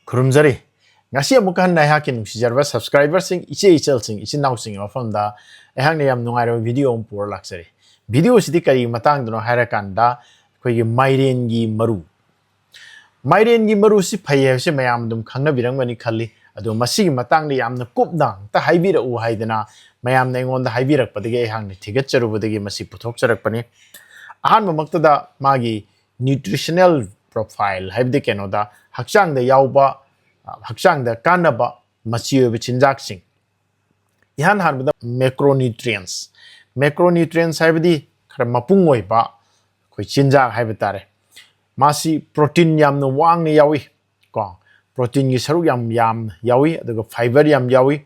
Kurumzari. Ngasi amuka han nai hakin nungsijarwa subscriber sing ichel sing ichinau sing mafamda ehang ne yam nungairo video pur laksari. Video sidi kari matang dono hairakanda khoi mairen gi maru. Mairen gi maru si phai se mayam dum khangna birangmani khalli ado masi matang de yamna kupdang ta haibira u haidana mayam na ngon da haibirak padige ehang ne thigat charubadagi masi puthok charakpani. Ahan mamaktada magi nutritional profile haibde kenoda hakchang da yauba hakchang da kanaba machiyo chinjak sing ihan hanbada macronutrients haibdi khara mapung oiba khoi chinjak haibtare masi protein yamna wangni yawi ko protein gi saruk yam yawi aduga fiber yam yawi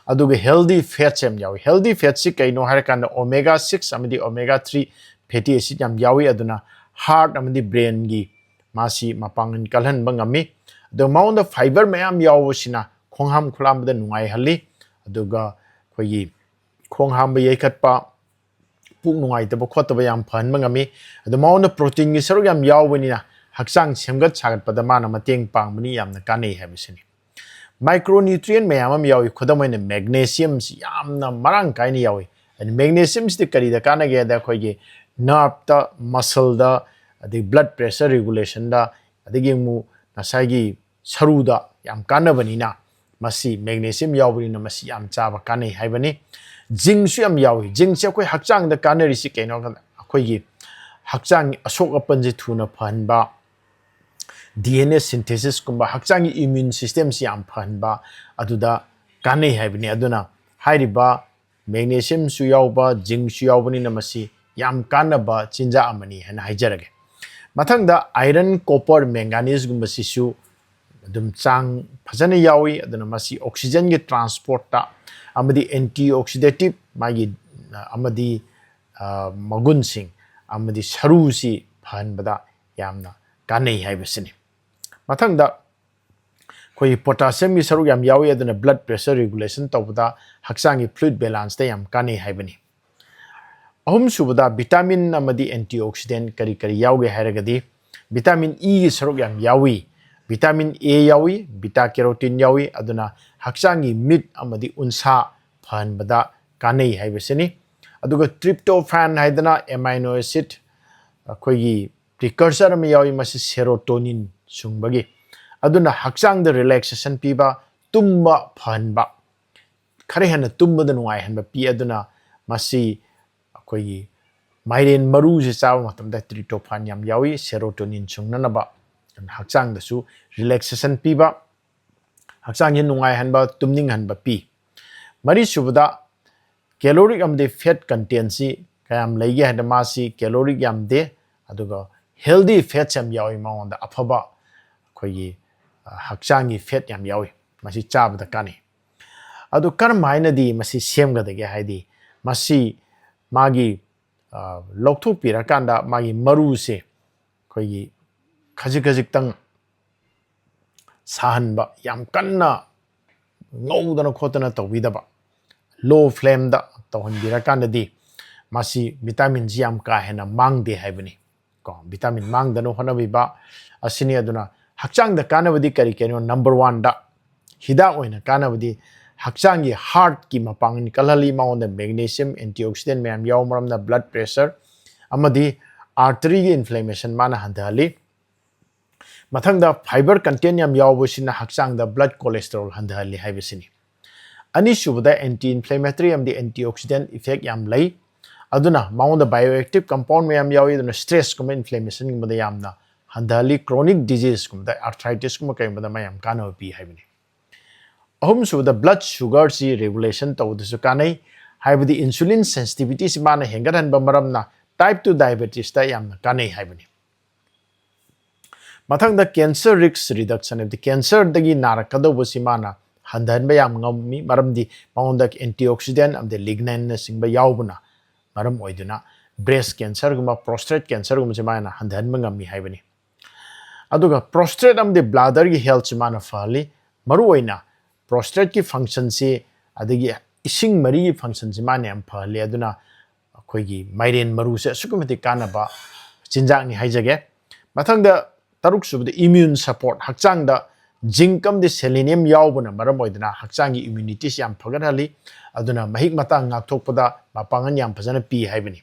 aduga healthy fats yam yawi healthy fats si kaino harakanda omega 6 amadi omega 3 fatty acid yam yawi aduna heart amadi brain gi masi mapangan kalhan bangami the amount of fiber mayam yawsina khongham khulam da nungai halli aduga khoi khongham ba yekhatpa puk nungai ta khot ba yam phan bangami the amount of protein gi saruk yam yawbani na hakchang semgat sagat pada mana mateng pangmani yamna kanei habisini micronutrient mayam yawi khodamoina magnesium si yamna marang kaini yawi and magnesium sti kari da kana ge da khoi ge nerve da muscle da the blood pressure regulation da adigi mu nasagi saruda yam kanabanina masi magnesium yawbini masi yam chaba kanai haibani zinc su yam yawi zinc se koi hakchang da kanari si keno khoi gi hakchang asok apanji thuna phanba DNA synthesis kumba hakchang immune system si yam phanba aduda kanai haibani aduna hairiba magnesium su yawba zinc su yawbani masi yam kanaba chinja amani hana haijarage mathangda iron copper manganese gumba sisu dum chang phajana yawi aduna masi oxygen gi transport ta amadi antioxidative magi amadi magun sing amadi saru si phanbada yamna kanei haibasini mathangda koi potassium gi saru yam yawi aduna blood pressure regulation tawda haksangi fluid balance ta yam kanei haibani ahum subada vitamin amadi antioxidant kari yawge hairagadi vitamin E gi saruk yam yawi vitamin A yawi beta carotene yawi aduna hakchangi meat amadi unsa phanbada kanei haibasini aduga tryptophan haidana amino acid khoigi precursor am yawi masi serotonin sungbagi aduna hakchang da relaxation piba tumba phanba khare hana tumba da nuai hanba pi aduna masi koi mairen maru je chaw matam da tryptophan yam yawi serotonin chungna ba hakchang da su relaxation piba hakchang yin nungai hanba tumning hanba pi mari subada caloric amde fat content si kayam leige hada masi caloric yam de aduga healthy fats yam yawi ma da afaba koi hakchang gi fat yam yawi masi chab da kani adu kar maina di masi semga da ge haidi masi magi lokthuk pirakanda magi maru se koi khajik tang sahanba yam kanna ngowdana khotana tawidaba low flame da tawhan birakanda di masi vitamin G yam ka hena mangde haibani ko vitamin mangdano honabiba asini aduna hakchang da kanabadi kari keno number 1 da hida oina kanabadi hakchangi heart ki mapangin kalali maonda magnesium antioxidant mayam yawmaramna blood pressure amadi artery gi inflammation mana handali mathangda fiber content yam yawbusina hakchangda blood cholesterol handali haibisini ani subada anti inflammatory amdi antioxidant effect yam lay aduna maonda bioactive compound mayam yawi aduna stress kuma inflammation gi mada yamna handali chronic disease kuma arthritis kuma kay mada mayam kana pi haibini ahum so the blood sugar si regulation to the sukanai haibdi insulin sensitivity si mana hengaran bamaramna type 2 diabetes ta yamna kanai haibani mathang the cancer risk reduction of the cancer dagi narakado bosimana handan bayam ngami maramdi paunda antioxidant am the lignin singba yawbuna maram oiduna breast cancer guma prostate cancer guma simana handan ngami haibani aduga prostate am the bladder gi health simana fali maru oina prostate ki function se adagi ising mari ki function se mane am phale aduna khoi gi mairen maru se sukumati kanaba chinjang ni haijage mathang da taruk subda immune support hakchang da zinc am di selenium yaubuna maram oidana hakchangi immunity si yam phagadhali aduna mahik mata ngakthokpada mapangan yam phajana pi haibani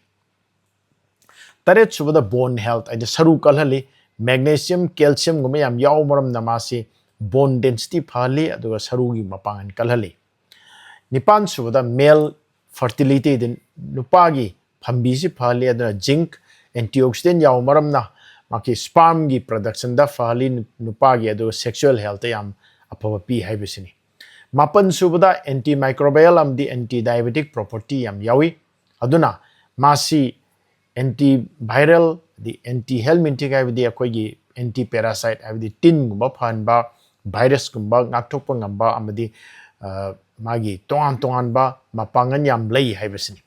taret subada bone health aida saru kalhali magnesium calcium guma yam yaw maram namasi bone density phali aduga saru gi mapangan kalhali nipan subada male fertility din nupagi phambi si phali aduna zinc antioxidant yaw maram na maki sperm gi production da phali nupagi adu sexual health yam aphawa pi haibisini mapan subada antimicrobial am di anti diabetic property yam yawi aduna masi antiviral the anti helmintic di akogi anti parasite di tin gumba phanba virus gumba ngakthokpa ngamba amadi magi tongan ba mapangan yam lei haibisini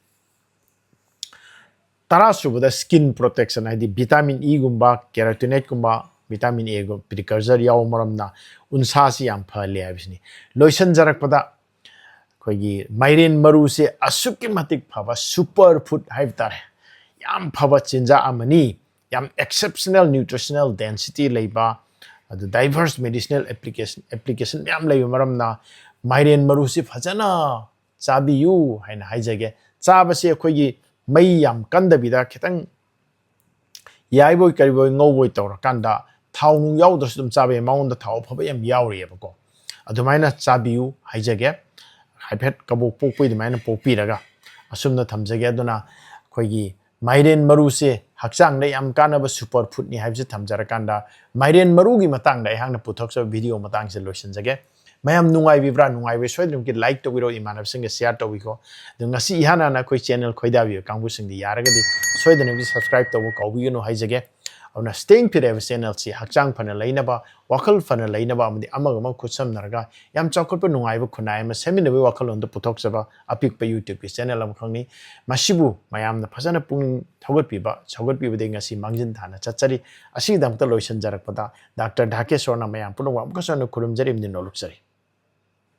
tara subada skin protection di vitamin E gumba carotenoid gumba vitamin A go precursor yaw maramna unsa si yam phale haibisini loisan jarakpada kogi mairen maru se asukki matik phaba superfood haibtare yam phaba chinja amani yam exceptional nutritional density leiba adu diverse medicinal application yam lei maramna mairen maru se phajana chabiyu haina haijage chabase kogi mai yam kandabida khitang yaiboi kariboi ngowoi tawra kanda thau nung yaudras dum chabe maung da thau phaba yam yauri abako adumaina chabiyu haijage haiphet kabo pokpoi dumaina pokpi raga asumna thamjage aduna kogi mairen maru se hakchang da yam kanaba superfood ni haibse thamjarakanda mairen maru gi matang da ehangna puthoksa video matang se lotion jage mayam nungai bibra nungai we soidrum ki like to biro imanab singa share to biko ngasi ihana na koi channel khoida bi kangbu sing di yaragadi soidana bi subscribe to ko bi no haijage awna staying fit ever channel si hakchang phana lainaba wakal phana lainaba amdi amagama khutsam narga yam chakol pe nungai ba khunai ma semina bi wakal on to puthok saba apik pe youtube ki channel am khangni masibu mayam na phasana pung thogot pi ba chogot pi de ngasi mangjin thana chachari asi dam ta loisan jarak pada dr dhakeswar na mayam puno wa amkasana kurum jarim din noluksari